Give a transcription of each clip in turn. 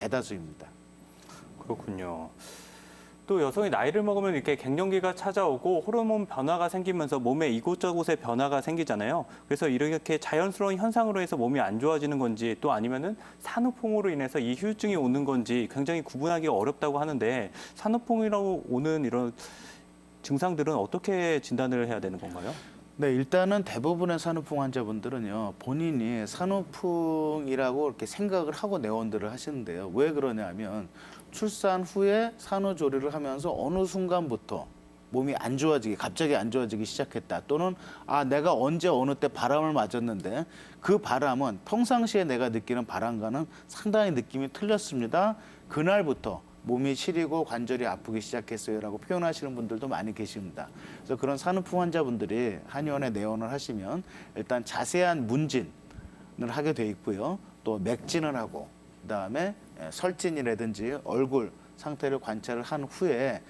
대다수입니다. 그렇군요. 또 여성이 나이를 먹으면 이렇게 갱년기가 찾아오고 호르몬 변화가 생기면서 몸에 이곳저곳에 변화가 생기잖아요. 그래서 이렇게 자연스러운 현상으로 해서 몸이 안 좋아지는 건지 또 아니면은 산후풍으로 인해서 이 후유증이 오는 건지 굉장히 구분하기 어렵다고 하는데 산후풍이라고 오는 이런 증상들은 어떻게 진단을 해야 되는 건가요? 네, 일단은 대부분의 산후풍 환자분들은요, 본인이 산후풍이라고 이렇게 생각을 하고 내원들을 하시는데요. 왜 그러냐면 출산 후에 산후조리를 하면서 어느 순간부터 몸이 안 좋아지기, 갑자기 안 좋아지기 시작했다. 또는 내가 언제 어느 때 바람을 맞았는데 그 바람은 평상시에 내가 느끼는 바람과는 상당히 느낌이 틀렸습니다. 그날부터 몸이 시리고 관절이 아프기 시작했어요라고 표현하시는 분들도 많이 계십니다. 그래서 그런 산후풍 환자분들이 한의원에 내원을 하시면 일단 자세한 문진을 하게 돼 있고요. 또 맥진을 하고 그다음에 설진이라든지 얼굴 상태를 관찰을 한 후에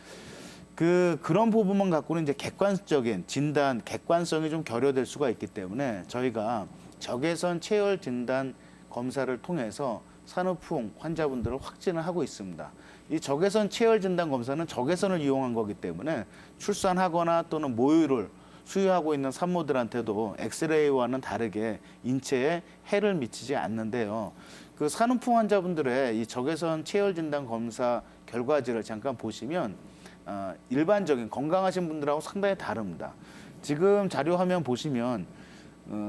그런 부분만 갖고는 이제 객관적인 진단, 객관성이 좀 결여될 수가 있기 때문에 저희가 적외선 체열 진단 검사를 통해서 산후풍 환자분들을 확진을 하고 있습니다. 이 적외선 체열 진단 검사는 적외선을 이용한 거기 때문에 출산하거나 또는 모유를 수유하고 있는 산모들한테도 엑스레이와는 다르게 인체에 해를 미치지 않는데요. 그 산후풍 환자분들의 이 적외선 체열 진단 검사 결과지를 잠깐 보시면 일반적인 건강하신 분들하고 상당히 다릅니다. 지금 자료 화면 보시면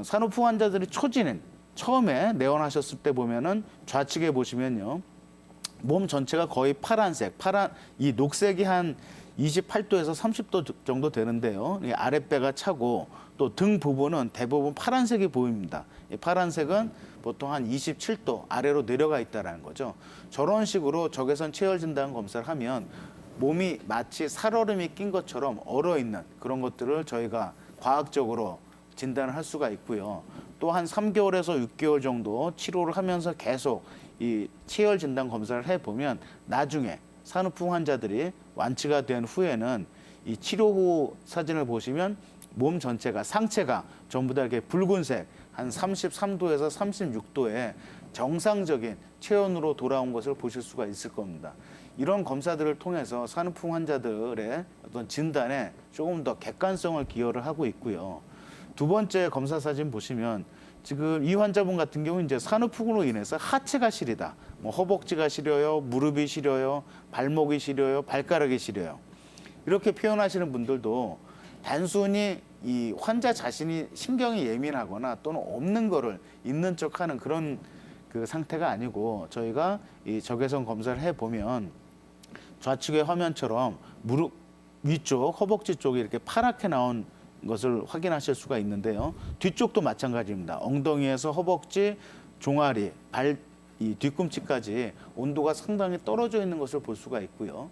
산후풍 환자들이 초진행 처음에 내원하셨을 때 보면은 좌측에 보시면요. 몸 전체가 거의 파란색, 이 녹색이 한 28도에서 30도 정도 되는데요. 이 아랫배가 차고 또 등 부분은 대부분 파란색이 보입니다. 이 파란색은 보통 한 27도 아래로 내려가 있다는 거죠. 저런 식으로 적외선 체열 진단 검사를 하면 몸이 마치 살얼음이 낀 것처럼 얼어있는 그런 것들을 저희가 과학적으로 진단을 할 수가 있고요. 또 한 3개월에서 6개월 정도 치료를 하면서 계속 이 체열 진단 검사를 해보면 나중에 산후풍 환자들이 완치가 된 후에는 이 치료 후 사진을 보시면 몸 전체가 상체가 전부 다 이렇게 붉은색 한 33도에서 36도의 정상적인 체온으로 돌아온 것을 보실 수가 있을 겁니다. 이런 검사들을 통해서 산후풍 환자들의 어떤 진단에 조금 더 객관성을 기여를 하고 있고요. 두 번째 검사 사진 보시면 지금 이 환자분 같은 경우 이제 산후풍으로 인해서 하체가 시리다. 뭐 허벅지가 시려요, 무릎이 시려요, 발목이 시려요, 발가락이 시려요. 이렇게 표현하시는 분들도 단순히 이 환자 자신이 신경이 예민하거나 또는 없는 거를 있는 척하는 그런 그 상태가 아니고 저희가 이 적외선 검사를 해보면 좌측의 화면처럼 무릎 위쪽, 허벅지 쪽이 이렇게 파랗게 나온 것을 확인하실 수가 있는데요. 뒤쪽도 마찬가지입니다. 엉덩이에서 허벅지, 종아리, 이 뒤꿈치까지 온도가 상당히 떨어져 있는 것을 볼 수가 있고요.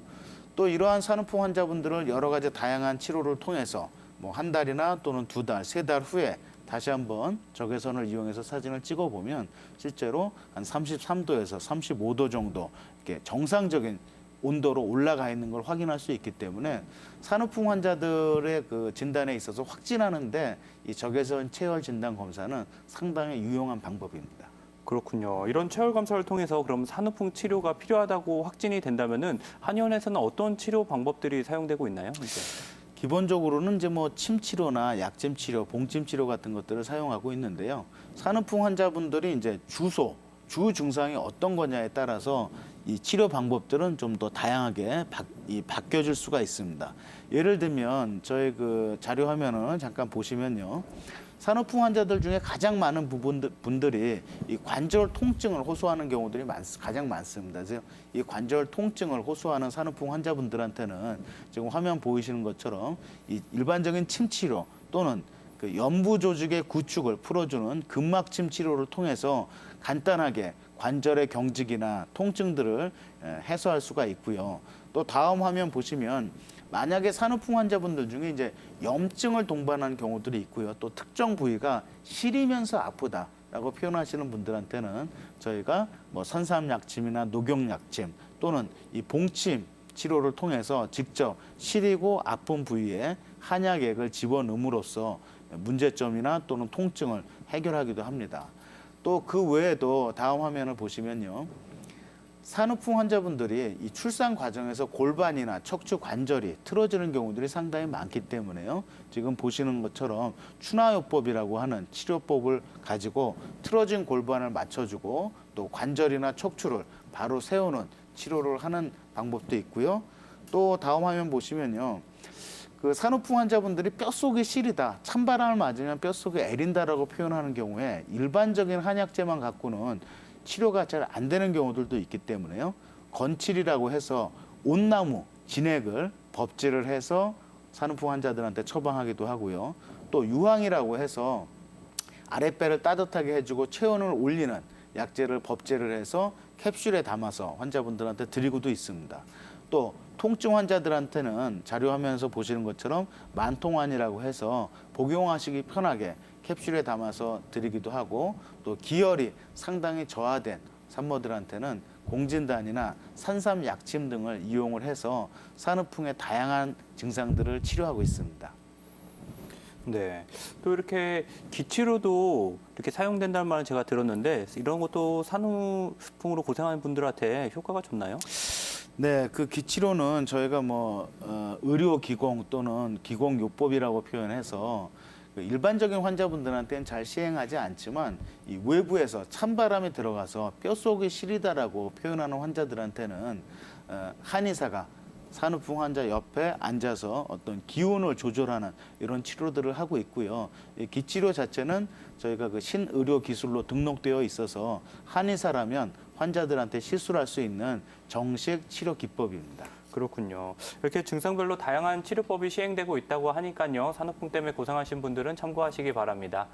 또 이러한 산후풍 환자분들을 여러 가지 다양한 치료를 통해서 뭐 한 달이나 또는 두 달, 세 달 후에 다시 한번 적외선을 이용해서 사진을 찍어보면 실제로 한 33도에서 35도 정도 이렇게 정상적인 온도로 올라가 있는 걸 확인할 수 있기 때문에 산후풍 환자들의 그 진단에 있어서 확진하는데 이 적외선 체열 진단 검사는 상당히 유용한 방법입니다. 그렇군요. 이런 체열 검사를 통해서 그럼 산후풍 치료가 필요하다고 확진이 된다면은 한의원에서는 어떤 치료 방법들이 사용되고 있나요? 이제? 기본적으로는 이제 뭐 침 치료나 약침 치료, 봉침 치료 같은 것들을 사용하고 있는데요. 산후풍 환자분들이 이제 주 증상이 어떤 거냐에 따라서 이 치료 방법들은 좀 더 다양하게 바뀌어질 수가 있습니다. 예를 들면 저희 그 자료 화면을 잠깐 보시면요. 산후풍 환자들 중에 가장 많은 분들이 이 관절 통증을 호소하는 경우들이 가장 많습니다. 그래서 이 관절 통증을 호소하는 산후풍 환자분들한테는 지금 화면 보이시는 것처럼 이 일반적인 침 치료 또는 그 연부 조직의 구축을 풀어주는 근막침 치료를 통해서 간단하게 관절의 경직이나 통증들을 해소할 수가 있고요. 또 다음 화면 보시면 만약에 산후풍 환자분들 중에 이제 염증을 동반한 경우들이 있고요. 또 특정 부위가 시리면서 아프다라고 표현하시는 분들한테는 저희가 뭐 선삼약침이나 녹용약침 또는 이 봉침 치료를 통해서 직접 시리고 아픈 부위에 한약액을 집어넣음으로써 문제점이나 또는 통증을 해결하기도 합니다. 또 그 외에도 다음 화면을 보시면요. 산후풍 환자분들이 이 출산 과정에서 골반이나 척추 관절이 틀어지는 경우들이 상당히 많기 때문에요. 지금 보시는 것처럼 추나요법이라고 하는 치료법을 가지고 틀어진 골반을 맞춰주고 또 관절이나 척추를 바로 세우는 치료를 하는 방법도 있고요. 또 다음 화면 보시면요. 그 산후풍 환자분들이 뼛속이 시리다, 찬바람을 맞으면 뼛속이 애린다라고 표현하는 경우에 일반적인 한약재만 갖고는 치료가 잘 안 되는 경우들도 있기 때문에요. 건칠이라고 해서 온나무, 진액을 법제를 해서 산후풍 환자들한테 처방하기도 하고요. 또 유황이라고 해서 아랫배를 따뜻하게 해주고 체온을 올리는 약재를 법제를 해서 캡슐에 담아서 환자분들한테 드리고도 있습니다. 또 통증 환자들한테는 자료화면에서 보시는 것처럼 만통환이라고 해서 복용하시기 편하게 캡슐에 담아서 드리기도 하고 또 기혈이 상당히 저하된 산모들한테는 공진단이나 산삼 약침 등을 이용을 해서 산후풍의 다양한 증상들을 치료하고 있습니다. 네. 또 이렇게 기치료도 이렇게 사용된다는 말은 제가 들었는데 이런 것도 산후풍으로 고생하는 분들한테 효과가 좋나요? 네, 그 기치료는 저희가 의료기공 또는 기공요법이라고 표현해서 그 일반적인 환자분들한테는 잘 시행하지 않지만 이 외부에서 찬바람이 들어가서 뼛속이 시리다라고 표현하는 환자들한테는 한의사가 산후풍 환자 옆에 앉아서 어떤 기운을 조절하는 이런 치료들을 하고 있고요. 이 기치료 자체는 저희가 그 신의료 기술로 등록되어 있어서 한의사라면 환자들한테 시술할 수 있는 정식 치료 기법입니다. 그렇군요. 이렇게 증상별로 다양한 치료법이 시행되고 있다고 하니까요. 산후풍 때문에 고생하신 분들은 참고하시기 바랍니다.